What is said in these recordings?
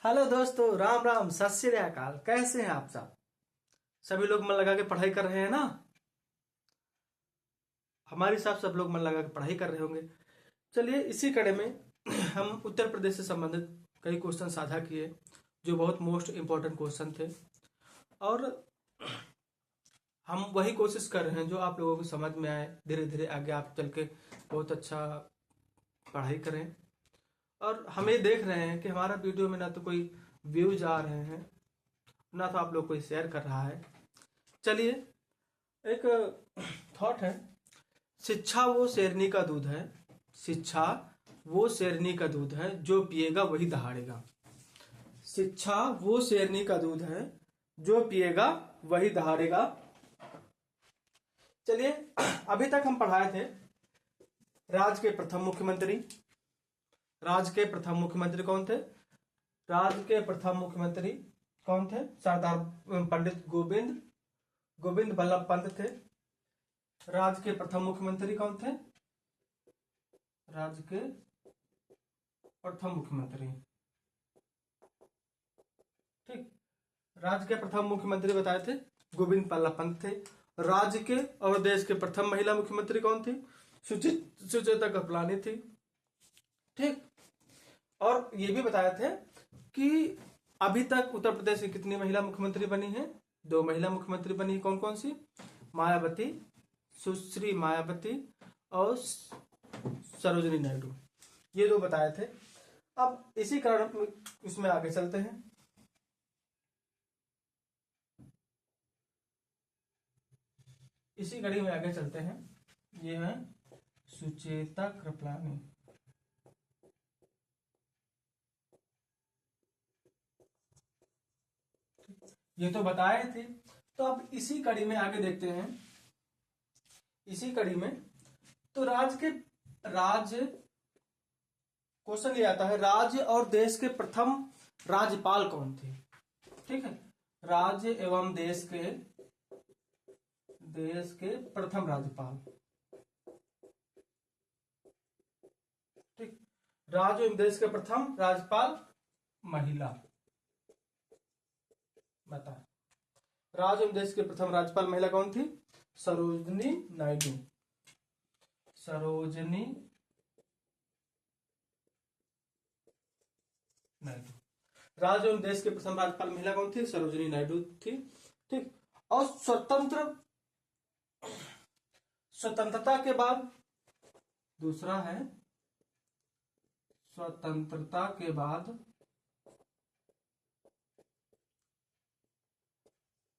Hello दोस्तों, राम राम, सत श्री अकाल। कैसे हैं आप सब? सभी लोग मन लगा के पढ़ाई कर रहे हैं ना? हमारे साथ सब लोग मन लगा के पढ़ाई कर रहे होंगे। चलिए, इसी कड़े में हम उत्तर प्रदेश से संबंधित कई क्वेश्चन साझा किए जो बहुत मोस्ट इम्पोर्टेंट क्वेश्चन थे। और हम वही कोशिश कर रहे हैं जो आप लोगों को समझ में आए। धीरे धीरे आगे आप चल के बहुत अच्छा पढ़ाई करें। और हम ये देख रहे हैं कि हमारा वीडियो में ना तो कोई व्यूज आ रहे हैं, ना तो आप लोग कोई शेयर कर रहा है। चलिए, एक थॉट है। शिक्षा वो शेरनी का दूध है, शिक्षा वो शेरनी का दूध है, जो पिएगा वही दहाड़ेगा। शिक्षा वो शेरनी का दूध है, जो पिएगा वही दहाड़ेगा। चलिए, अभी तक हम पढ़ाए थे राज्य के प्रथम मुख्यमंत्री। राज्य के प्रथम मुख्यमंत्री कौन थे? राज्य के प्रथम मुख्यमंत्री कौन थे? सरदार पंडित गोविंद बल्लभ पंत थे। राज्य के प्रथम मुख्यमंत्री कौन थे? राज्य के प्रथम मुख्यमंत्री, ठीक, राज्य के प्रथम मुख्यमंत्री बताए थे गोविंद बल्लभ पंत थे। राज्य के और देश के प्रथम महिला मुख्यमंत्री कौन थी? सुचेता कृपलानी थी, ठीक। और ये भी बताए थे कि अभी तक उत्तर प्रदेश की कितनी महिला मुख्यमंत्री बनी है? 2 महिला मुख्यमंत्री बनी। कौन कौन सी? मायावती, सुश्री मायावती और सरोजिनी नायडू, ये 2 बताए थे। अब इसी कारण इसमें आगे चलते हैं। इसी कड़ी में आगे चलते हैं। ये है सुचेता कृपलानी। ये तो बताए थे। तो अब इसी कड़ी में आगे देखते हैं। इसी कड़ी में तो राज्य क्वेश्चन ये आता है, राज्य और देश के प्रथम राज्यपाल कौन थे? ठीक है, राज्य एवं देश के प्रथम राज्यपाल, ठीक। राज्य एवं देश के प्रथम राज्यपाल महिला, बता। राज्य एवं देश के प्रथम राज्यपाल महिला कौन थी? सरोजिनी नायडू। सरोजिनी नायडू। राज्य एवं देश के प्रथम राज्यपाल महिला कौन थी? सरोजिनी नायडू थी, ठीक। और स्वतंत्रता के बाद दूसरा है, स्वतंत्रता के बाद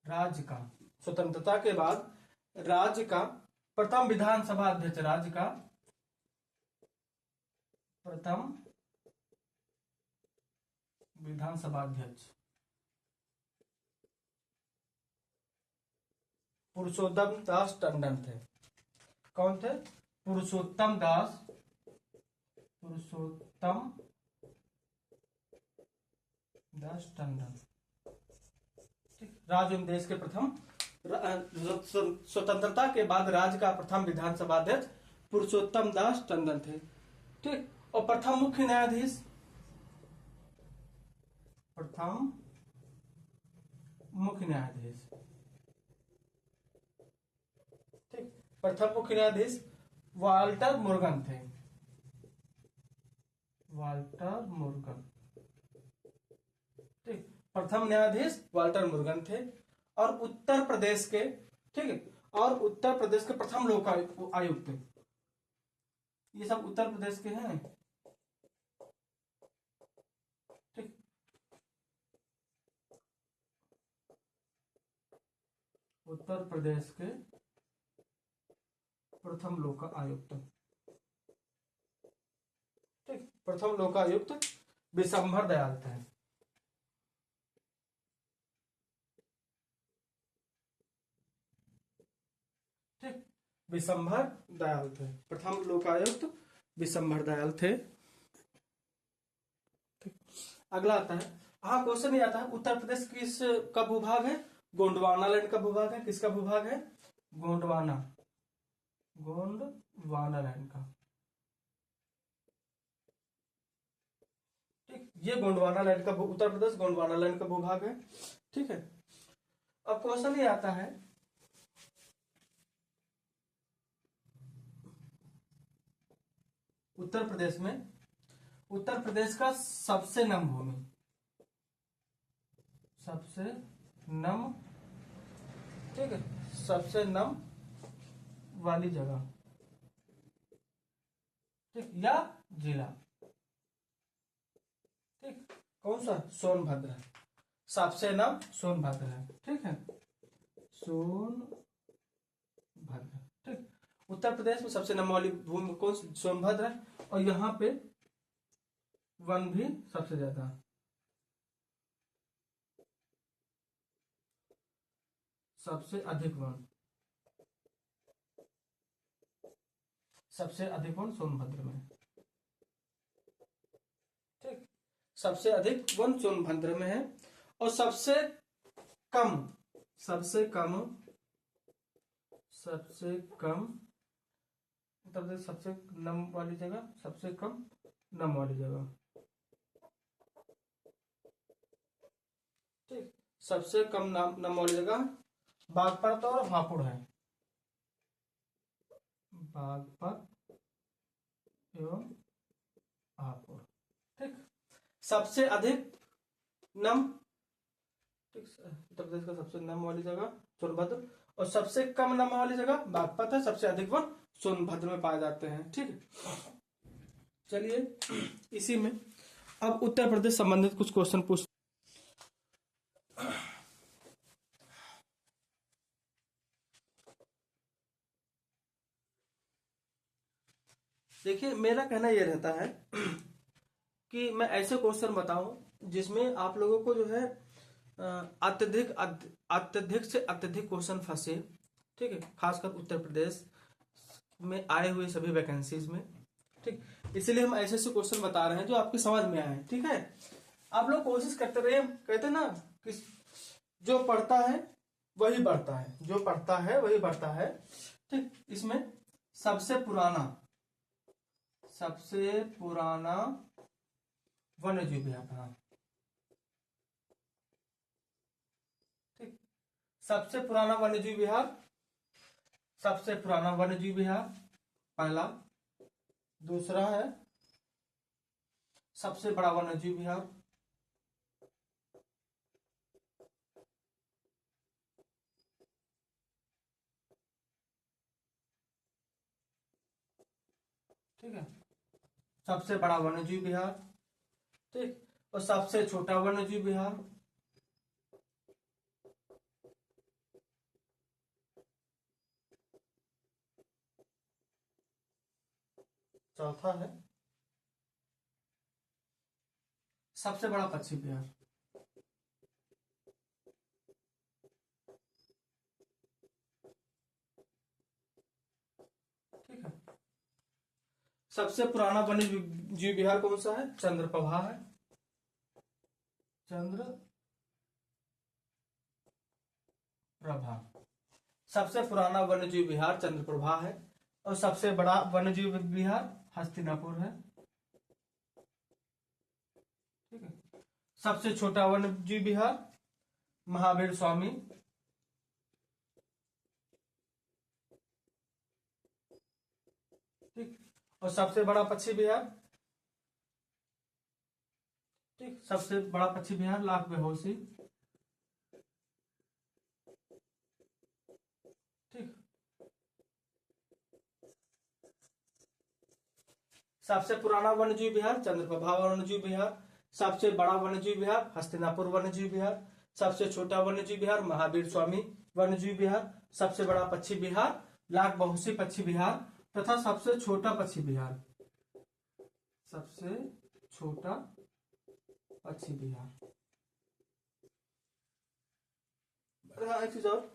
राज्य का, स्वतंत्रता के बाद राज्य का प्रथम विधानसभा अध्यक्ष, राज्य का प्रथम विधानसभा अध्यक्ष पुरुषोत्तम दास टंडन थे। कौन थे? पुरुषोत्तम दास टंडन, ठीक। राज्य एवं देश के प्रथम, स्वतंत्रता के बाद राज्य का प्रथम विधानसभा अध्यक्ष पुरुषोत्तम दास टंडन थे, ठीक। और प्रथम मुख्य न्यायाधीश, प्रथम मुख्य न्यायाधीश, ठीक। प्रथम मुख्य न्यायाधीश वाल्टर मुर्गन थे। वाल्टर मुर्गन, ठीक। प्रथम न्यायाधीश वाल्टर मुर्गन थे। और उत्तर प्रदेश के, ठीक है, और उत्तर प्रदेश के प्रथम लोक आयुक्त, ये सब उत्तर प्रदेश के हैं, ठीक। उत्तर प्रदेश के प्रथम लोक आयुक्त, ठीक। प्रथम लोकायुक्त विशंभर दयाल थे, ठीक। विशंभर दयाल थे, प्रथम लोकायुक्त विशंभर दयाल थे, ठीक। अगला आता है, हाँ, क्वेश्चन ये आता है, उत्तर प्रदेश किस का भूभाग है? गोंडवाना लैंड का भूभाग है। किसका भूभाग है? गोंडवाना लैंड का, ठीक। ये गोंडवाना लैंड का उत्तर प्रदेश गोंडवाना लैंड का भूभाग है। ठीक है, अब क्वेश्चन ये आता है, उत्तर प्रदेश में, उत्तर प्रदेश का सबसे नम भूमि, सबसे नम, ठीक है, सबसे नम वाली जगह, ठीक, या जिला, ठीक, कौन सा? सोनभद्र, सबसे नम सोनभद्र है। ठीक है, सोनभद्र, ठीक, उत्तर प्रदेश में सबसे नम वाली भूमि कौन सी? सोनभद्र है। और यहाँ पे वन भी सबसे ज्यादा, सबसे अधिक वन, सबसे अधिक वन सोनभद्र में, ठीक, सबसे अधिक वन सोनभद्र में है। और सबसे कम, सबसे कम, सबसे कम, मतलब सबसे नम वाली जगह, सबसे कम नम वाली जगह, ठीक, सबसे कम नम वाली जगह बागपत और हापुड़ है, बागपत एवं हापुड़, ठीक। सबसे अधिक नम, ठीक, उत्तर प्रदेश का सबसे नम वाली जगह सोनभद्र, और सबसे कम नम वाली जगह बागपत है। सबसे अधिक वन सोनभद्र में पाए जाते हैं। ठीक, चलिए इसी में अब उत्तर प्रदेश संबंधित कुछ क्वेश्चन पूछ, देखिए मेरा कहना यह रहता है कि मैं ऐसे क्वेश्चन बताऊं जिसमें आप लोगों को जो है अत्यधिक अत्यधिक से अत्यधिक क्वेश्चन फंसे। ठीक है, खासकर उत्तर प्रदेश में आए हुए सभी वैकेंसीज में। ठीक, इसीलिए हम ऐसे ऐसे क्वेश्चन बता रहे हैं जो आपकी समझ में आए। ठीक है, आप लोग कोशिश करते रहिए, कहते ना कि जो पढ़ता है वही बढ़ता है, जो पढ़ता है वही बढ़ता है। ठीक, इसमें सबसे पुराना, सबसे पुराना वन्यजीव विहार कहाँ? ठीक, सबसे पुराना वन्यजीव विहार, सबसे पुराना वन्यजीव विहार पहला। दूसरा है सबसे बड़ा वन्यजीव विहार, ठीक है, सबसे बड़ा वन्यजीव विहार, ठीक, और सबसे छोटा वन्यजीव विहार, चौथा है सबसे बड़ा पक्षी विहार। ठीक है, सबसे पुराना वन्य जीव विहार कौन सा है? चंद्रप्रभा है, चंद्रप्रभा। सबसे पुराना वन्यजीव विहार चंद्रप्रभा है, और सबसे बड़ा वन्यजीव विहार हस्तिनापुर है। ठीक है, सबसे छोटा वन्यजीव विहार महावीर स्वामी, ठीक, और सबसे बड़ा पक्षी विहार, ठीक, सबसे बड़ा पक्षी विहार लाख बेहोशी। ठीक, सबसे पुराना वन्यजीव विहार चंद्रप्रभा वन्यजीव विहार, सबसे बड़ा वन्यजीव विहार हस्तिनापुर वन्यजीव विहार, सबसे छोटा वन्यजीव विहार महावीर स्वामी वन्यजीव विहार, सबसे बड़ा पक्षी विहार लाख बेहोशी पक्षी विहार, तथा सबसे छोटा पक्षी विहार, सबसे छोटा पक्षी विहार। एक चीज और,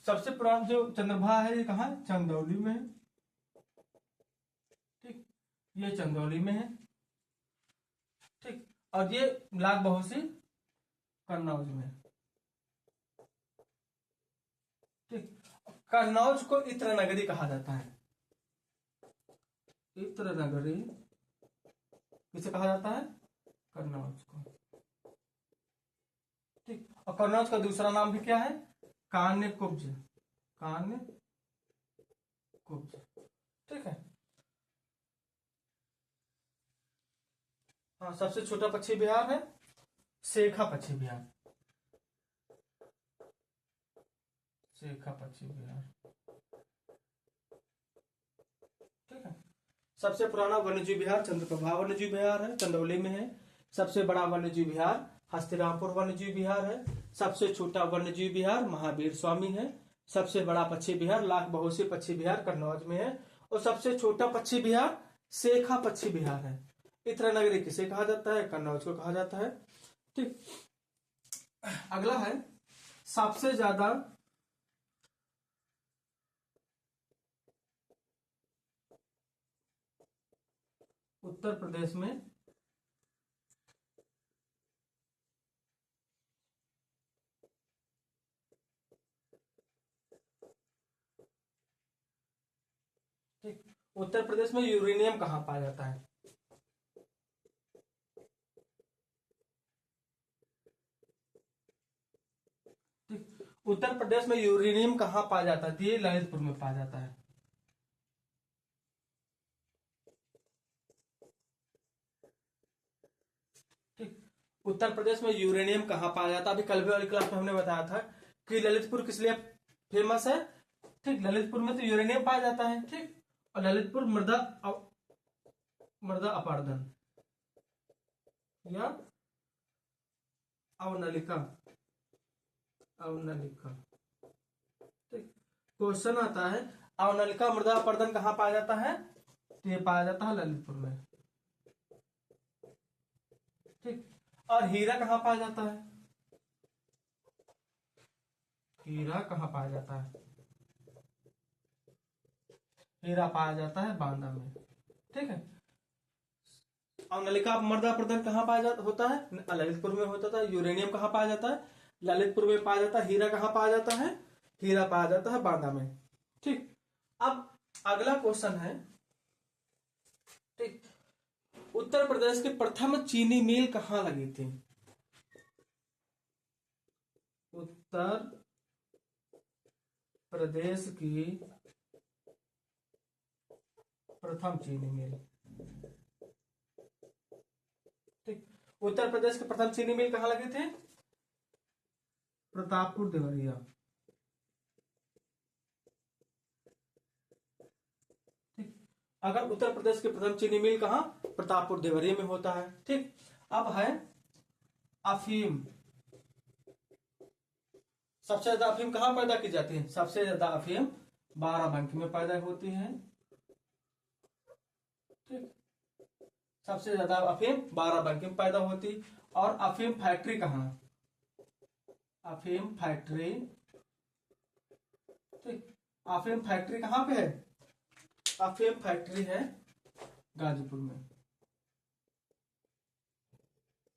सबसे पुराना जो चंद्रप्रभा है ये कहाँ है? चंदौली में है। ठीक, ये चंदौली में है। ठीक, और ये लाख बेहोशी कन्नौज में। ठीक, कन्नौज को इत्र नगरी कहा जाता है। इत्र नगरी किसे कहा जाता है? कन्नौज को। ठीक, और कन्नौज का दूसरा नाम भी क्या है? कान्य कुब्ज। कान्य कुब्ज। ठीक है। हाँ, सबसे छोटा पक्षी विहार है शेखा पक्षी विहार। शेखा पक्षी विहार। ठीक है। सबसे पुराना वन्यजीव विहार चंद्रप्रभा वन्यजीव विहार है, चंदौली में है। सबसे बड़ा वन्यजीव विहार हस्तिनापुर वन्यजीव विहार है। सबसे छोटा वन्यजीव विहार महावीर स्वामी है। सबसे बड़ा पक्षी विहार लाख बहोसी पक्षी विहार कन्नौज में है। और सबसे छोटा पक्षी विहार शेखा पक्षी विहार है। इतना नगरी किसे कहा जाता है? कन्नौज को कहा जाता है। ठीक, अगला है सबसे ज्यादा उत्तर प्रदेश में ठीक, उत्तर प्रदेश में यूरेनियम कहाँ पाया जाता है? ठीक, उत्तर प्रदेश में यूरेनियम कहाँ पाया जाता है? ये ललितपुर में पाया जाता है। ठीक, उत्तर प्रदेश में यूरेनियम कहाँ पाया जाता है? अभी कल भी वाली क्लास में हमने बताया था कि ललितपुर किस लिए फेमस है। ठीक, ललितपुर में तो यूरेनियम पाया जाता है। ठीक, और ललितपुर मृदा अपरदन या अवनलिका। अवनलिका। ठीक, क्वेश्चन आता है अवनलिका मृदा अपरदन कहाँ पाया जाता है? तो ये पाया जाता है ललितपुर में। ठीक, और हीरा कहाँ पाया जाता है? हीरा कहाँ पाया जाता है? हीरा पाया जाता है बांदा में। ठीक है, और नलिका मृदा अपरदन कहाँ पाया जाता होता है? ललितपुर में होता था। यूरेनियम कहाँ पाया जाता है? ललितपुर में पाया जाता है। हीरा कहाँ पाया जाता है? हीरा पाया जाता है बांदा में। ठीक, अब अगला क्वेश्चन है। ठीक, उत्तर प्रदेश की प्रथम चीनी मिल कहाँ लगी थी? उत्तर प्रदेश की प्रथम चीनी मिल। ठीक, उत्तर प्रदेश की प्रथम चीनी मिल कहाँ लगी थी? प्रतापपुर देवरिया। ठीक, अगर उत्तर प्रदेश की प्रथम चीनी मिल कहाँ? प्रतापपुर देवरिया में होता है। ठीक, अब है अफीम। सबसे ज्यादा अफीम कहाँ पैदा की जाती है? सबसे ज्यादा अफीम बाराबंकी में पैदा होती है। ठीक, सबसे ज्यादा अफीम बाराबंकी में पैदा होती। और अफीम फैक्ट्री कहाँ? अफीम फैक्ट्री। ठीक, अफीम फैक्ट्री कहाँ पे है? अफीम फैक्ट्री है गाजीपुर में।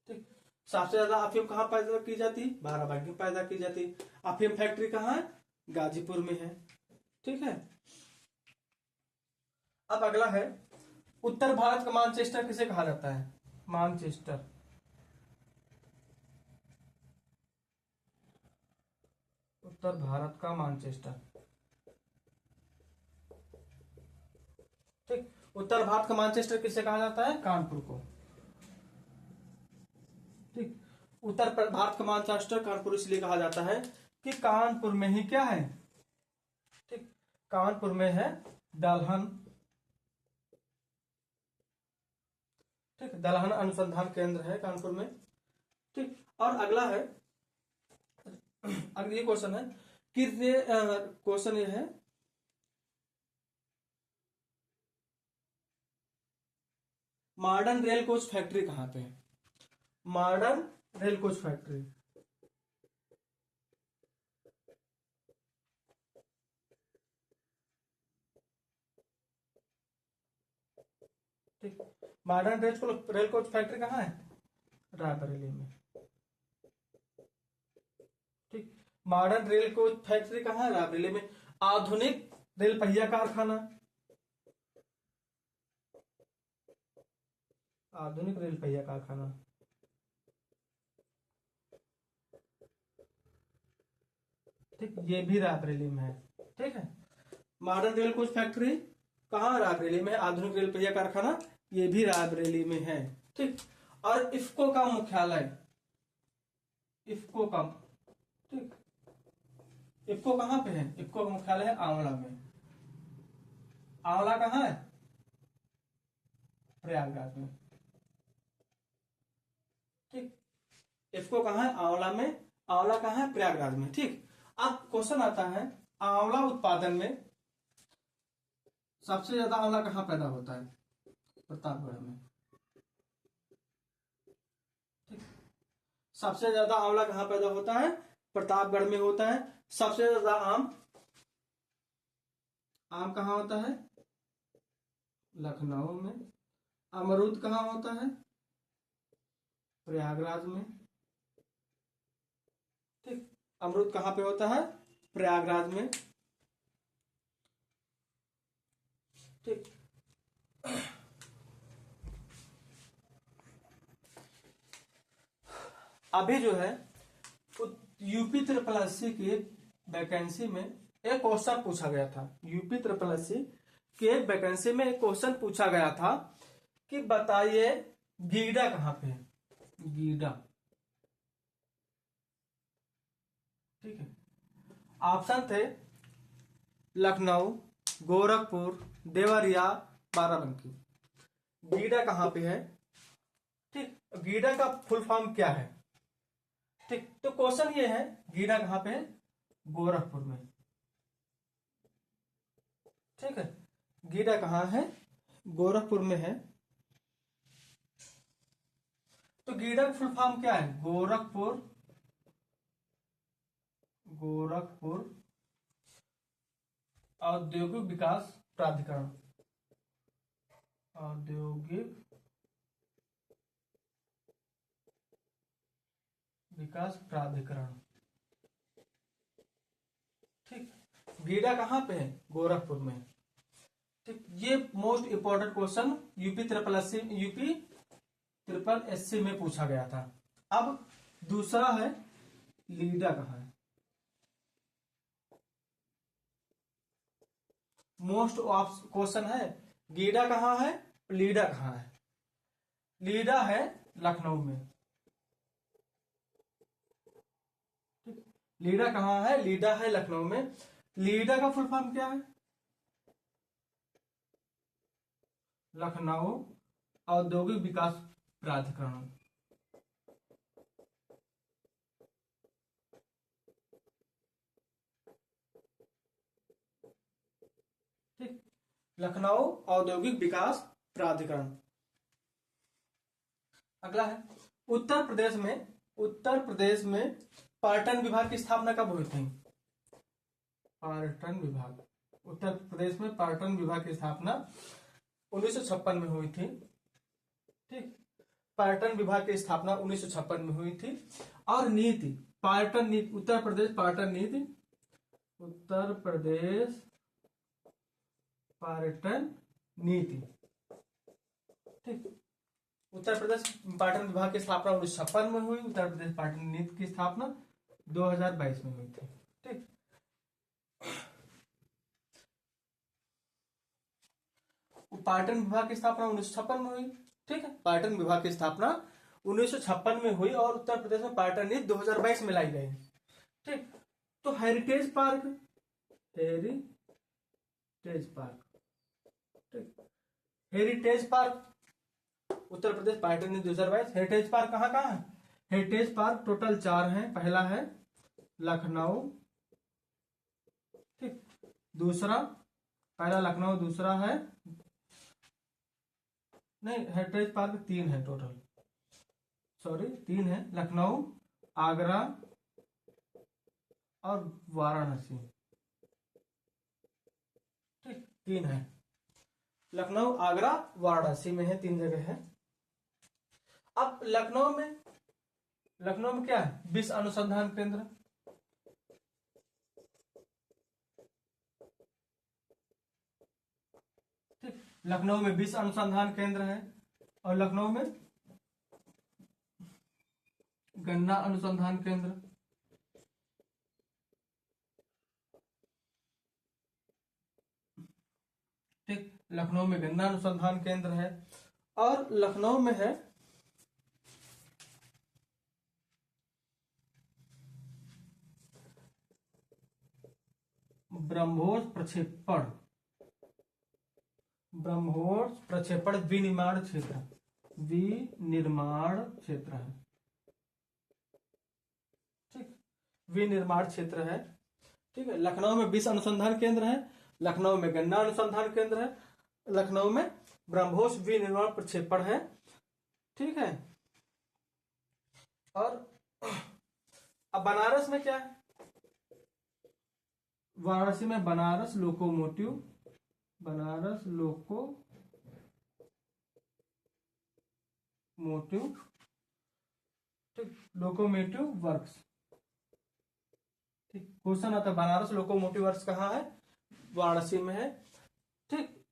ठीक, सबसे ज्यादा अफीम कहाँ पैदा की जाती? बाराबंकी में पैदा की जाती। अफीम फैक्ट्री कहाँ है? गाजीपुर में है। ठीक है, अब अगला है उत्तर भारत का मानचेस्टर किसे कहा जाता है? मानचेस्टर। उत्तर भारत का मानचेस्टर। ठीक, उत्तर भारत का मानचेस्टर किसे कहा जाता है? कानपुर को। ठीक, उत्तर भारत का मानचेस्टर कानपुर इसलिए कहा जाता है कि कानपुर में ही क्या है? ठीक, कानपुर में है दलहन। ठीक, दलहन अनुसंधान केंद्र है कानपुर में। ठीक, और अगला है, अगला ये क्वेश्चन है कि क्वेश्चन ये है मॉडर्न रेल कोच फैक्ट्री कहाँ पे है? Modern rail coach factory. ठीक, मॉडर्न रेल कोच फैक्ट्री कहाँ है? रायबरेली में। ठीक, मॉडर्न रेल कोच फैक्ट्री कहाँ है? रायबरेली में। आधुनिक रेल पहिया कारखाना। आधुनिक रेल पहिया कारखाना ठीक, ये भी रायबरेली में है। ठीक है, मॉडर्न रेल कोच फैक्ट्री कहाँ? रायबरेली में। आधुनिक रेल पहिया कारखाना ये भी रायबरेली में है। ठीक, और इफ्को का मुख्यालय, इफ्को का, ठीक, इफ्को कहाँ पे है? इफ्को का मुख्यालय है आंवला में। आंवला कहाँ है? प्रयागराज में। ठीक, इफ्को कहाँ है? आंवला में। आंवला कहाँ है? प्रयागराज में। ठीक, अब क्वेश्चन आता है, आंवला उत्पादन में सबसे ज्यादा आंवला कहाँ पैदा होता है? प्रतापगढ़ में। ठीक, सबसे ज्यादा आंवला कहाँ पैदा होता है? प्रतापगढ़ में होता है। सबसे ज्यादा आम, आम कहाँ होता है? लखनऊ में। अमरूद कहाँ होता है? प्रयागराज में। ठीक, अमरूद कहाँ पे होता है? प्रयागराज में। ठीक, अभी जो है यूपी ट्रिपल एससी की वैकेंसी में एक क्वेश्चन पूछा गया था। यूपी ट्रिपल एससी की एक वैकेंसी में एक क्वेश्चन पूछा गया था कि बताइए गीडा कहाँ पे है? गीडा। ठीक है, ऑप्शन थे लखनऊ, गोरखपुर, देवरिया, बाराबंकी। गीडा कहाँ पे है? ठीक, गीडा का फुल फॉर्म क्या है? ठीक, तो क्वेश्चन ये है गीडा कहाँ पे है? गोरखपुर में। ठीक है, गीडा कहाँ है? गोरखपुर में है। तो गीडा का फुल फॉर्म क्या है? गोरखपुर, गोरखपुर औद्योगिक विकास प्राधिकरण, औद्योगिक विकास प्राधिकरण। ठीक, गीडा कहाँ पे है? गोरखपुर में। ठीक, ये most important question UP triple SC में पूछा गया था। अब दूसरा है लीडा कहाँ है? मोस्ट क्वेश्चन है गीडा कहाँ है, लीडा कहाँ है? लीडा है लखनऊ में। ठीक, लीडा कहाँ है? लीडा है लखनऊ में। लीडा का फुल फॉर्म क्या है? लखनऊ औद्योगिक विकास प्राधिकरण। ठीक, लखनऊ औद्योगिक विकास प्राधिकरण। अगला है उत्तर प्रदेश में पर्यटन विभाग की स्थापना कब हुई थी? पर्यटन विभाग, उत्तर प्रदेश में पर्यटन विभाग की स्थापना 1956 में हुई थी। ठीक, पर्यटन विभाग की स्थापना 1956 में हुई थी। और नीति, पर्यटन नीति, उत्तर प्रदेश पर्यटन नीति, उत्तर प्रदेश पर्यटन नीति। ठीक, उत्तर प्रदेश पर्यटन विभाग की स्थापना 1956 में हुई। उत्तर प्रदेश पर्यटन नीति की स्थापना 2022 में हुई थी। ठीक, पर्यटन विभाग की स्थापना 1956 में हुई। ठीक है, पर्यटन विभाग की स्थापना 1956 में हुई और उत्तर प्रदेश में पर्यटन नीति 2022 में लाई गई। ठीक, तो हेरिटेज पार्क, हेरिटेज पार्क, ठीक, हेरिटेज पार्क उत्तर प्रदेश पर्यटन नीति 2022। हेरिटेज पार्क कहाँ कहाँ है? हेरिटेज पार्क टोटल 4 हैं। पहला है लखनऊ, ठीक, दूसरा, पहला लखनऊ, दूसरा है, नहीं, हेरिटेज पार्क 3 है टोटल, सॉरी 3 है, लखनऊ, आगरा और वाराणसी। ठीक, 3 है, लखनऊ, आगरा, वाराणसी में है, 3 जगह है। अब लखनऊ में क्या है? विश्व अनुसंधान केंद्र। ठीक, लखनऊ में विश्व अनुसंधान केंद्र है और लखनऊ में गन्ना अनुसंधान केंद्र। लखनऊ में गन्ना अनुसंधान केंद्र है। और लखनऊ में है ब्रह्मोस प्रक्षेपण विनिर्माण क्षेत्र है। ठीक, विनिर्माण क्षेत्र है। ठीक है, लखनऊ में विष अनुसंधान केंद्र है, लखनऊ में गन्ना अनुसंधान केंद्र है, लखनऊ में ब्रह्मोस विनिर्माण प्रक्षेपण है। ठीक है, और अब बनारस में क्या है? वाराणसी में बनारस लोकोमोटिव ठीक, लोकोमोटिव वर्क्स। ठीक, क्वेश्चन आता है बनारस लोकोमोटिव वर्क्स कहाँ है? वाराणसी में है। ठीक,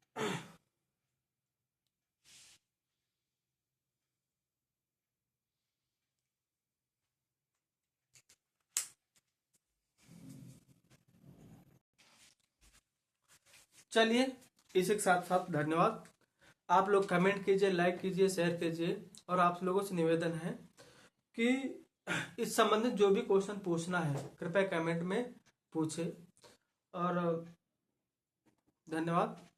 चलिए इसी के साथ साथ धन्यवाद। आप लोग कमेंट कीजिए, लाइक कीजिए, शेयर कीजिए, और आप लोगों से निवेदन है कि इस संबंधित जो भी क्वेश्चन पूछना है कृपया कमेंट में पूछे। और धन्यवाद।